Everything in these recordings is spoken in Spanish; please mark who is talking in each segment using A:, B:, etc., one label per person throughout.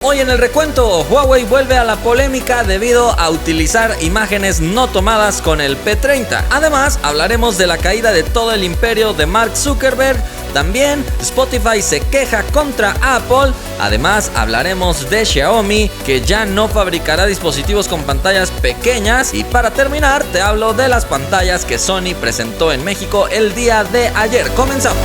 A: Hoy en el recuento, Huawei vuelve a la polémica debido a utilizar imágenes no tomadas con el P30. Además, hablaremos de la caída de todo el imperio de Mark Zuckerberg. También Spotify se queja contra Apple. Además, hablaremos de Xiaomi, que ya no fabricará dispositivos con pantallas pequeñas. Y para terminar, te hablo de las pantallas que Sony presentó en México el día de ayer. Comenzamos.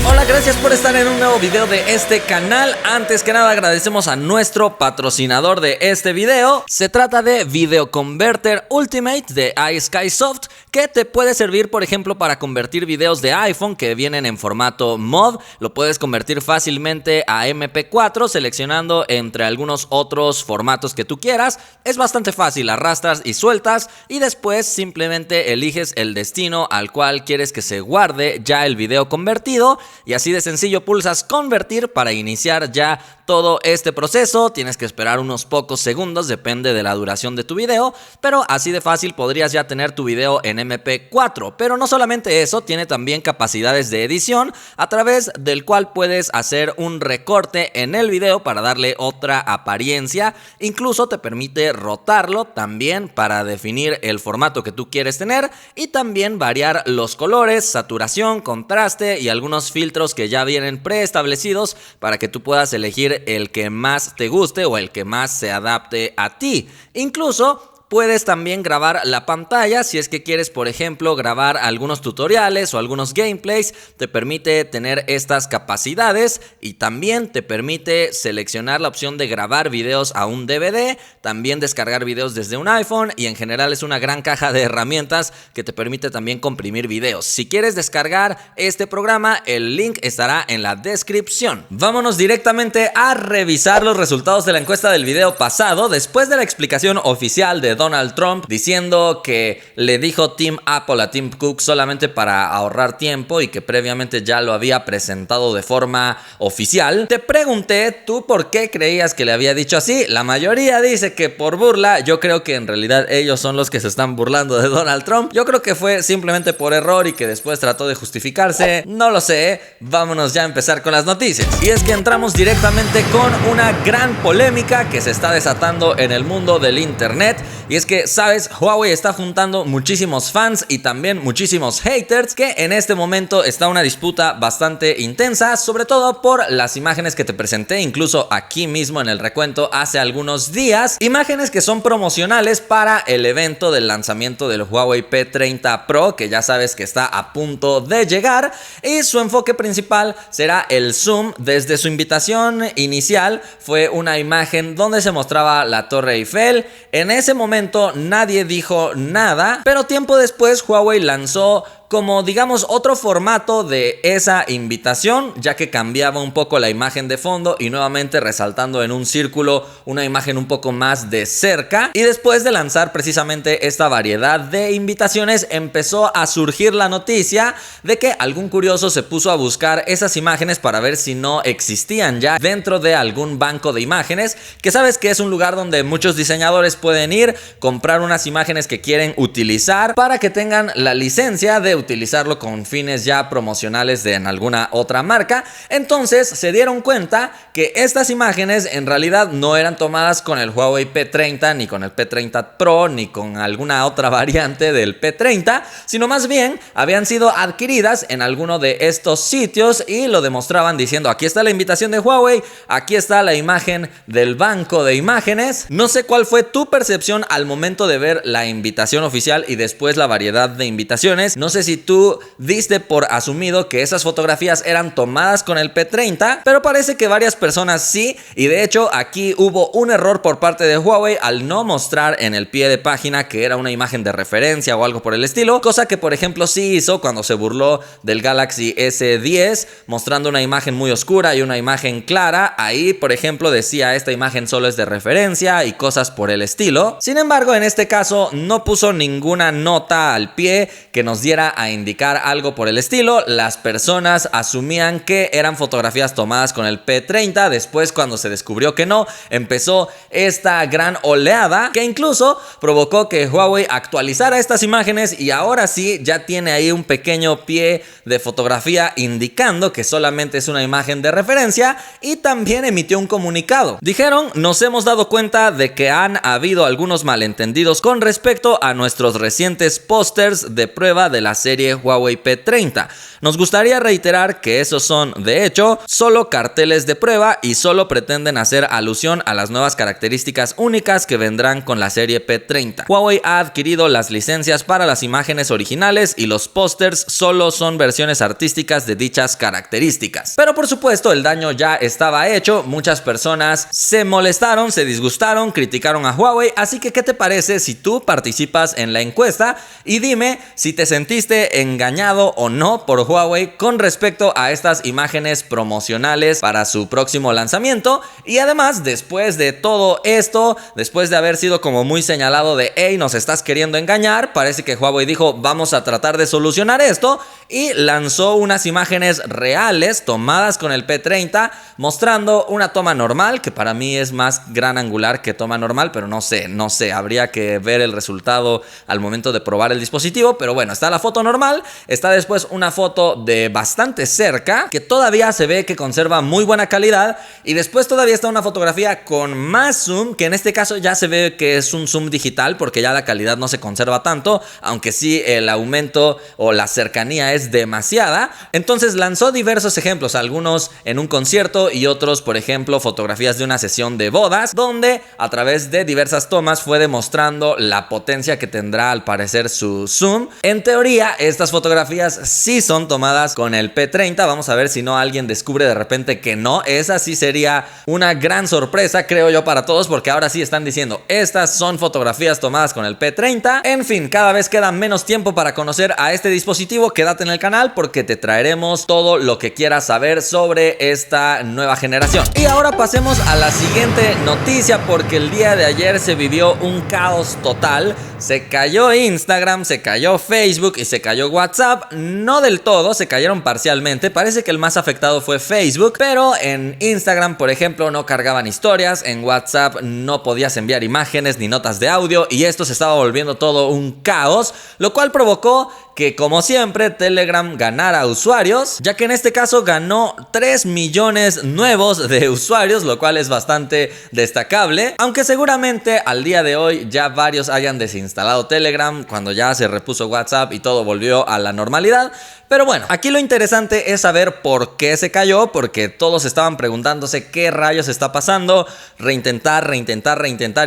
A: Hola, gracias por estar en un nuevo video de este canal. Antes que nada agradecemos a nuestro patrocinador de este video. Se trata de Video Converter Ultimate de iSkysoft, que te puede servir, por ejemplo, para convertir videos de iPhone que vienen en formato MOV. Lo puedes convertir fácilmente a MP4 seleccionando entre algunos otros formatos que tú quieras. Es bastante fácil, arrastras y sueltas y después simplemente eliges el destino al cual quieres que se guarde ya el video convertido. Y así de sencillo pulsas convertir para iniciar ya todo este proceso. Tienes que esperar unos pocos segundos, depende de la duración de tu video, pero así de fácil podrías ya tener tu video en MP4. Pero no solamente eso, tiene también capacidades de edición a través del cual puedes hacer un recorte en el video para darle otra apariencia. Incluso te permite rotarlo también para definir el formato que tú quieres tener y también variar los colores, saturación, contraste y algunos filtros que ya vienen preestablecidos para que tú puedas elegir el que más te guste o el que más se adapte a ti. Incluso puedes también grabar la pantalla si es que quieres, por ejemplo, grabar algunos tutoriales o algunos gameplays. Te permite tener estas capacidades y también te permite seleccionar la opción de grabar videos a un DVD, también descargar videos desde un iPhone y en general es una gran caja de herramientas que te permite también comprimir videos. Si quieres descargar este programa, el link estará en la descripción. Vámonos directamente a revisar los resultados de la encuesta del video pasado después de la explicación oficial de Donald Trump diciendo que le dijo Team Apple a Tim Cook solamente para ahorrar tiempo y que previamente ya lo había presentado de forma oficial. Te pregunté, ¿tú por qué creías que le había dicho así? La mayoría dice que por burla. Yo creo que en realidad ellos son los que se están burlando de Donald Trump. Yo creo que fue simplemente por error y que después trató de justificarse. No lo sé. Vámonos ya a empezar con las noticias. Y es que entramos directamente con una gran polémica que se está desatando en el mundo del internet. Y es que, ¿sabes? Huawei está juntando muchísimos fans y también muchísimos haters, que en este momento está una disputa bastante intensa, sobre todo por las imágenes que te presenté incluso aquí mismo en el recuento hace algunos días. Imágenes que son promocionales para el evento del lanzamiento del Huawei P30 Pro, que ya sabes que está a punto de llegar, y su enfoque principal será el zoom. Desde su invitación inicial fue una imagen donde se mostraba la Torre Eiffel. En ese momento nadie dijo nada, pero tiempo después Huawei lanzó como digamos otro formato de esa invitación, ya que cambiaba un poco la imagen de fondo y nuevamente resaltando en un círculo una imagen un poco más de cerca. Y después de lanzar precisamente esta variedad de invitaciones, empezó a surgir la noticia de que algún curioso se puso a buscar esas imágenes para ver si no existían ya dentro de algún banco de imágenes, que sabes que es un lugar donde muchos diseñadores pueden ir, comprar unas imágenes que quieren utilizar para que tengan la licencia de utilizarlo con fines ya promocionales de en alguna otra marca. Entonces se dieron cuenta que estas imágenes en realidad no eran tomadas con el Huawei P30 ni con el P30 Pro ni con alguna otra variante del P30, sino más bien habían sido adquiridas en alguno de estos sitios y lo demostraban diciendo: aquí está la invitación de Huawei, aquí está la imagen del banco de imágenes. No sé cuál fue tu percepción al momento de ver la invitación oficial y después la variedad de invitaciones. No sé si tú diste por asumido que esas fotografías eran tomadas con el P30, pero parece que varias personas sí, y de hecho aquí hubo un error por parte de Huawei al no mostrar en el pie de página que era una imagen de referencia o algo por el estilo, cosa que por ejemplo sí hizo cuando se burló del Galaxy S10 mostrando una imagen muy oscura y una imagen clara. Ahí por ejemplo decía: esta imagen solo es de referencia y cosas por el estilo. Sin embargo, en este caso no puso ninguna nota al pie que nos diera a indicar algo por el estilo. Las personas asumían que eran fotografías tomadas con el P30. Después, cuando se descubrió que no, empezó esta gran oleada que incluso provocó que Huawei actualizara estas imágenes y ahora sí ya tiene ahí un pequeño pie de fotografía indicando que solamente es una imagen de referencia, y también emitió un comunicado. Dijeron: nos hemos dado cuenta de que han habido algunos malentendidos con respecto a nuestros recientes pósters de prueba de la serie Huawei P30. Nos gustaría reiterar que esos son, de hecho, solo carteles de prueba y solo pretenden hacer alusión a las nuevas características únicas que vendrán con la serie P30. Huawei ha adquirido las licencias para las imágenes originales y los pósters solo son versiones artísticas de dichas características. Pero por supuesto, el daño ya estaba hecho. Muchas personas se molestaron, se disgustaron, criticaron a Huawei. Así que, ¿qué te parece si tú participas en la encuesta y dime si te sentiste engañado o no por Huawei con respecto a estas imágenes promocionales para su próximo lanzamiento? Y además, después de todo esto, después de haber sido como muy señalado de hey, nos estás queriendo engañar, parece que Huawei dijo: vamos a tratar de solucionar esto, y lanzó unas imágenes reales tomadas con el P30 mostrando una toma normal, que para mí es más gran angular que toma normal, pero no sé, habría que ver el resultado al momento de probar el dispositivo. Pero bueno, está la foto normal, está después una foto de bastante cerca que todavía se ve que conserva muy buena calidad, y después todavía está una fotografía con más zoom, que en este caso ya se ve que es un zoom digital porque ya la calidad no se conserva tanto, aunque sí el aumento o la cercanía es demasiada. Entonces lanzó diversos ejemplos, algunos en un concierto y otros, por ejemplo, fotografías de una sesión de bodas, donde a través de diversas tomas fue demostrando la potencia que tendrá al parecer su zoom. En teoría, estas fotografías sí son tomadas con el P30. Vamos a ver si no alguien descubre de repente que no. Esa sí sería una gran sorpresa, creo yo, para todos, porque ahora sí están diciendo: estas son fotografías tomadas con el P30. En fin, cada vez queda menos tiempo para conocer a este dispositivo. Quédate en el canal porque te traeremos todo lo que quieras saber sobre esta nueva generación. Y ahora pasemos a la siguiente noticia, porque el día de ayer se vivió un caos total. Se cayó Instagram, se cayó Facebook y se cayó WhatsApp. No del todo, se cayeron parcialmente. Parece que el más afectado fue Facebook, pero en Instagram, por ejemplo, no cargaban historias. En WhatsApp no podías enviar imágenes ni notas de audio, y esto se estaba volviendo todo un caos, lo cual provocó que, como siempre, Telegram ganara usuarios, ya que en este caso ganó 3 millones nuevos de usuarios, lo cual es bastante destacable, aunque seguramente al día de hoy ya varios hayan desinstalado Telegram cuando ya se repuso WhatsApp y todo volvió a la normalidad. Pero bueno, aquí lo interesante es saber por qué se cayó, porque todos estaban preguntándose qué rayos está pasando. Reintentar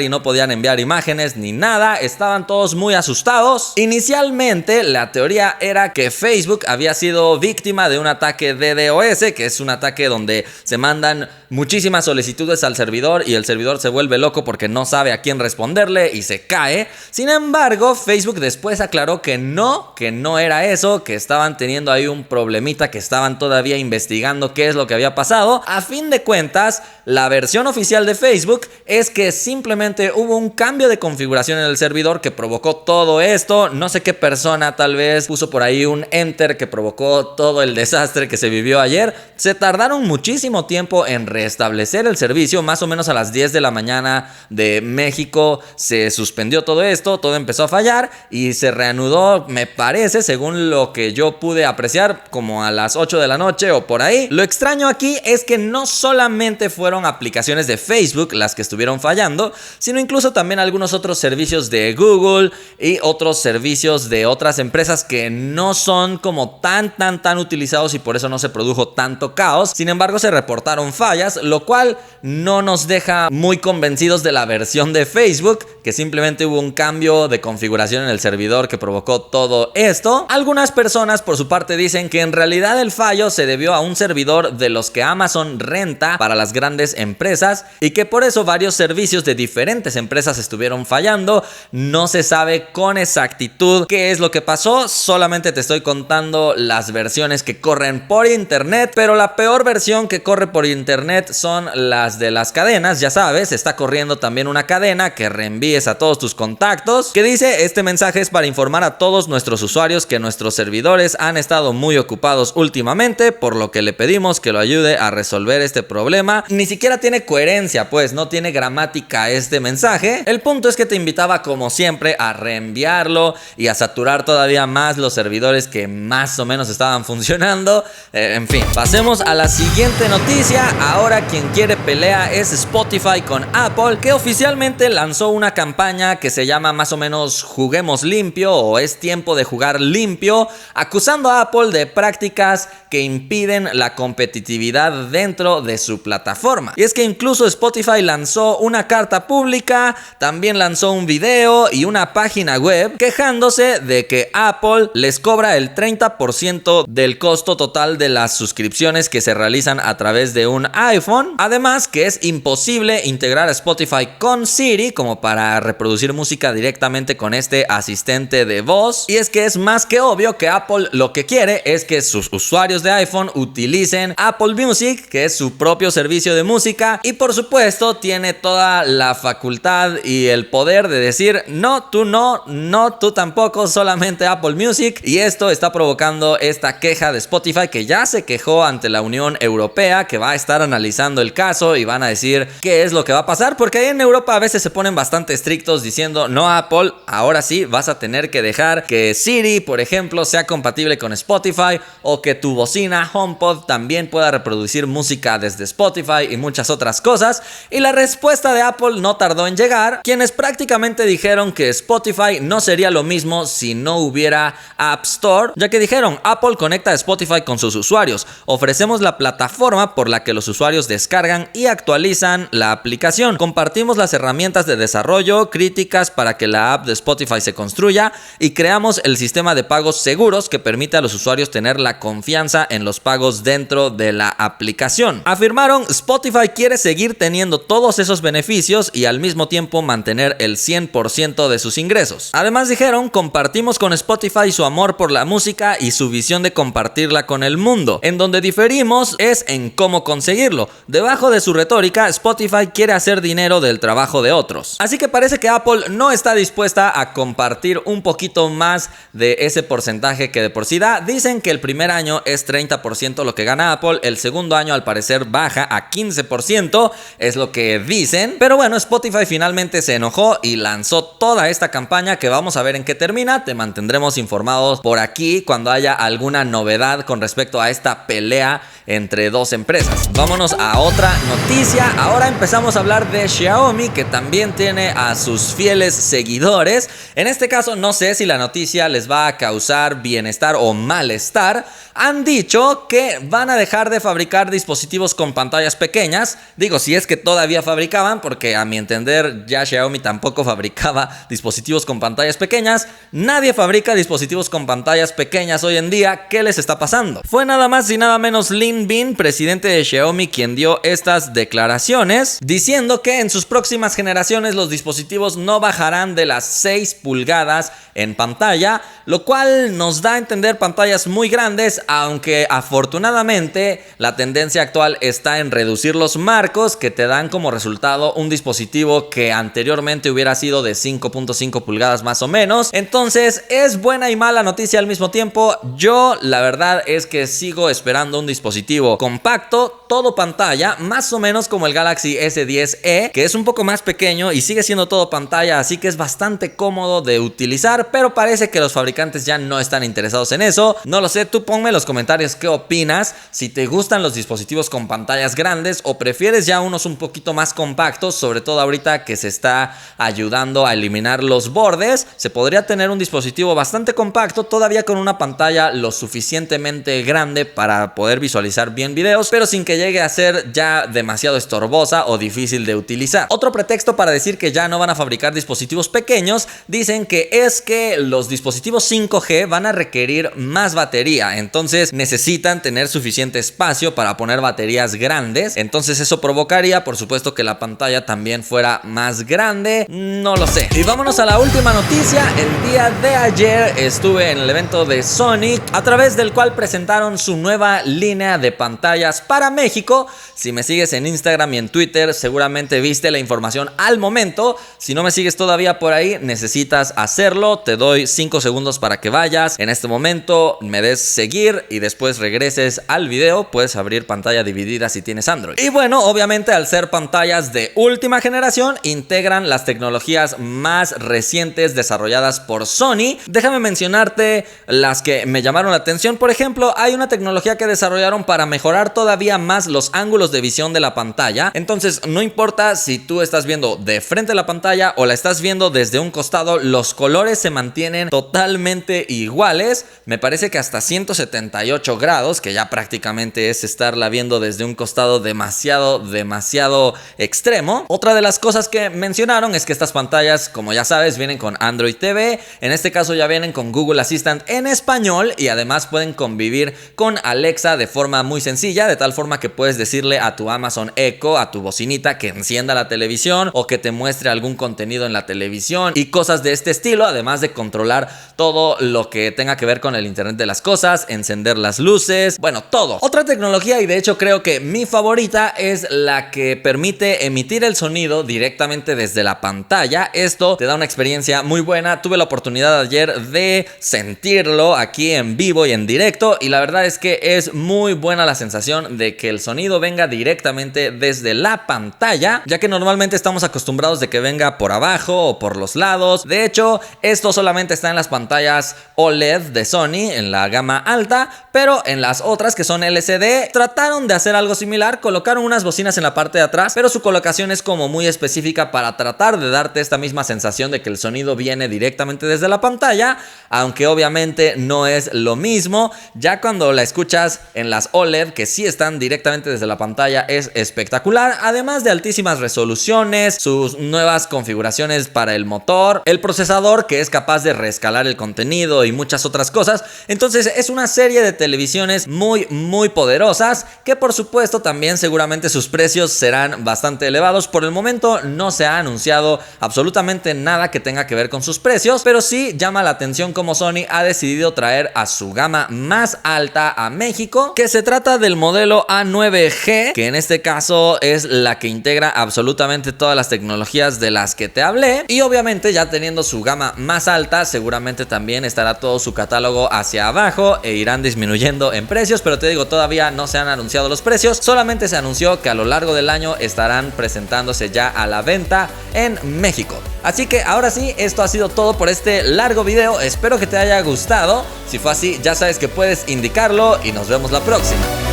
A: y no podían enviar imágenes ni nada. Estaban todos muy asustados. Inicialmente la teoría era que Facebook había sido víctima de un ataque DDoS, que es un ataque donde se mandan muchísimas solicitudes al servidor y el servidor se vuelve loco porque no sabe a quién responderle y se cae. Sin embargo, Facebook después aclaró que no era eso, que estaban teniendo ahí un problemita, que estaban todavía investigando qué es lo que había pasado. A fin de cuentas, la versión oficial de Facebook es que simplemente hubo un cambio de configuración en el servidor que provocó todo esto. No sé qué persona tal vez puso por ahí un enter que provocó todo el desastre que se vivió ayer. Se tardaron muchísimo tiempo en restablecer el servicio. Más o menos a las 10 de la mañana de México se suspendió todo esto, todo empezó a fallar y se reanudó, me parece, según lo que yo pude apreciar, como a las 8 de la noche o por ahí. Lo extraño aquí es que no solamente fueron aplicaciones de Facebook las que estuvieron fallando, sino incluso también algunos otros servicios de Google y otros servicios de otras empresas que no son como tan utilizados, y por eso no se produjo tanto caos. Sin embargo, se reportaron fallas, lo cual no nos deja muy convencidos de la versión de Facebook, que simplemente hubo un cambio de configuración en el servidor que provocó todo esto. Algunas personas por su parte dicen que en realidad el fallo se debió a un servidor de los que Amazon renta para las grandes empresas y que por eso varios servicios de diferentes empresas estuvieron fallando. No se sabe con exactitud qué es lo que pasó. Yo solamente te estoy contando las versiones que corren por internet, pero la peor versión que corre por internet son las de las cadenas. Ya sabes, está corriendo también una cadena que reenvíes a todos tus contactos, que dice: este mensaje es para informar a todos nuestros usuarios que nuestros servidores han estado muy ocupados últimamente, por lo que le pedimos que lo ayude a resolver este problema. Ni siquiera tiene coherencia, pues no tiene gramática este mensaje. El punto es que te invitaba, como siempre, a reenviarlo y a saturar todavía más los servidores que más o menos estaban funcionando. En fin, pasemos a la siguiente noticia. Ahora quien quiere pelea es Spotify con Apple, que oficialmente lanzó una campaña que se llama más o menos Juguemos Limpio, o es tiempo de jugar limpio, acusando a Apple de prácticas que impiden la competitividad dentro de su plataforma. Y es que incluso Spotify lanzó una carta pública, también lanzó un video y una página web quejándose de que Apple les cobra el 30% del costo total de las suscripciones que se realizan a través de un iPhone. Además, que es imposible integrar a Spotify con Siri como para reproducir música directamente con este asistente de voz. Y es que es más que obvio que Apple lo que quiere es que sus usuarios de iPhone utilicen Apple Music, que es su propio servicio de música, y por supuesto tiene toda la facultad y el poder de decir: no, tú no, no, tú tampoco, solamente Apple Music. Y esto está provocando esta queja de Spotify, que ya se quejó ante la Unión Europea, que va a estar analizando el caso y van a decir qué es lo que va a pasar, porque ahí en Europa a veces se ponen bastante estrictos diciendo: no, Apple, ahora sí vas a tener que dejar que Siri, por ejemplo, sea compatible con Spotify, o que tu bocina HomePod también pueda reproducir música desde Spotify y muchas otras cosas. Y la respuesta de Apple no tardó en llegar, quienes prácticamente dijeron que Spotify no sería lo mismo si no hubiera App Store, ya que dijeron: Apple conecta a Spotify con sus usuarios, ofrecemos la plataforma por la que los usuarios descargan y actualizan la aplicación, compartimos las herramientas de desarrollo críticas para que la app de Spotify se construya, y creamos el sistema de pagos seguros que permite a los usuarios tener la confianza en los pagos dentro de la aplicación. Afirmaron: Spotify quiere seguir teniendo todos esos beneficios y al mismo tiempo mantener el 100% de sus ingresos. Además dijeron: compartimos con Spotify su amor por la música y su visión de compartirla con el mundo. En donde diferimos es en cómo conseguirlo. Debajo de su retórica, Spotify quiere hacer dinero del trabajo de otros. Así que parece que Apple no está dispuesta a compartir un poquito más de ese porcentaje que de por sí da. Dicen que el primer año es 30% lo que gana Apple, el segundo año al parecer baja a 15%, es lo que dicen. Pero bueno, Spotify finalmente se enojó y lanzó toda esta campaña, que vamos a ver en qué termina. Te mantendremos informados por aquí cuando haya alguna novedad con respecto a esta pelea entre dos empresas. Vámonos a otra noticia. Ahora empezamos a hablar de Xiaomi, que también tiene a sus fieles seguidores. En este caso no sé si la noticia les va a causar bienestar o malestar. Han dicho que van a dejar de fabricar dispositivos con pantallas pequeñas. Digo, si es que todavía fabricaban, porque a mi entender ya Xiaomi tampoco fabricaba dispositivos con pantallas pequeñas. Nadie fabrica dispositivos con pantallas pequeñas hoy en día. ¿Qué les está pasando? Fue nada más y nada menos Lin Bin, presidente de Xiaomi, quien dio estas declaraciones, diciendo que en sus próximas generaciones los dispositivos no bajarán de las 6 pulgadas en pantalla, lo cual nos da a entender pantallas muy grandes, aunque afortunadamente la tendencia actual está en reducir los marcos, que te dan como resultado un dispositivo que anteriormente hubiera sido de 5.5 pulgadas más o menos. Entonces es buena y mala noticia al mismo tiempo. Yo la verdad es que sigo esperando un dispositivo compacto, todo pantalla, más o menos como el Galaxy S10e, que es un poco más pequeño y sigue siendo todo pantalla, así que es bastante cómodo de utilizar, pero parece que los fabricantes ya no están interesados en eso. No lo sé, tú ponme en los comentarios qué opinas, si te gustan los dispositivos con pantallas grandes o prefieres ya unos un poquito más compactos, sobre todo ahorita que se está ayudando a eliminar los bordes. Se podría tener un dispositivo bastante compacto, todavía con una pantalla lo suficientemente grande para poder visualizar bien videos, pero sin que llegue a ser ya demasiado estorbosa o difícil de utilizar. Otro pretexto para decir que ya no van a fabricar dispositivos pequeños, dicen que es que los dispositivos 5G van a requerir más batería, entonces necesitan tener suficiente espacio para poner baterías grandes. Entonces eso provocaría, por supuesto, que la pantalla también fuera más grande. No lo sé. Y vámonos a la última noticia. El día de ayer estuve en el evento de Sony, a través del cual presentaron su nueva línea de pantallas para México. Si me sigues en Instagram y en Twitter, seguramente viste la información al momento. Si no me sigues todavía por ahí, necesitas hacerlo. Te doy 5 segundos para que vayas en este momento, me des seguir y después regreses al video. Puedes abrir pantalla dividida si tienes Android. Y bueno, obviamente al ser pantallas de última generación, integran las tecnologías más recientes desarrolladas por Sony. Déjame mencionarte las que me llamaron la atención. Por ejemplo, hay una tecnología que desarrollaron para mejorar todavía más los ángulos de visión de la pantalla. Entonces, no importa si tú estás viendo de frente a la pantalla o la estás viendo desde un costado, los colores se mantienen totalmente iguales. Me parece que hasta 178 grados, que ya prácticamente es estarla viendo desde un costado demasiado extremo. Otra de las cosas que mencionaron es que estas pantallas, como ya sabes, vienen con Android TV. En este caso ya vienen con Google Assistant en español y además pueden convivir con Alexa de forma muy sencilla, de tal forma que puedes decirle a tu Amazon Echo, a tu bocinita, que encienda la televisión o que te muestre algún contenido en la televisión y cosas de este estilo, además de controlar todo lo que tenga que ver con el Internet de las cosas, encender las luces, bueno, todo. Otra tecnología, y de hecho creo que mi favorita, es la que permite emitir el sonido directamente desde la pantalla. Esto te da una experiencia muy buena. Tuve la oportunidad ayer de sentirlo aquí en vivo y en directo, y la verdad es que es muy buena la sensación de que el sonido venga directamente desde la pantalla, ya que normalmente estamos acostumbrados de que venga por abajo o por los lados. De hecho, esto solamente está en las pantallas OLED de Sony en la gama alta, pero en las otras, que son LCD, trataron de hacer algo similar. Colocaron unas bocinas en la parte de atrás, pero su colocación es como muy específica para tratar de darte esta misma sensación de que el sonido viene directamente desde la pantalla, aunque obviamente no es lo mismo. Ya cuando la escuchas en las OLED, que sí están directamente desde la pantalla, es espectacular, además de altísimas resoluciones, sus nuevas configuraciones para el motor, el procesador que es capaz de reescalar el contenido y muchas otras cosas. Entonces es una serie de televisiones muy poderosas, que por supuesto también seguramente sus precios serán bastante elevados. Por el momento no se ha anunciado absolutamente nada que tenga que ver con sus precios, pero sí llama la atención como Sony ha decidido traer a su gama más alta a México, que se trata del modelo A9G, que en este caso es la que integra absolutamente todas las tecnologías de las que te hablé. Y obviamente, ya teniendo su gama más alta, seguramente también estará todo su catálogo hacia abajo e irán disminuyendo en precios, pero te digo, todavía no se han anunciado los precios. Solamente se anunció que a lo largo del año estarán presentándose ya a la venta en México. Así que ahora sí, esto ha sido todo por este largo video. Espero que te haya gustado. Si fue así, ya sabes que puedes indicarlo y nos vemos la próxima.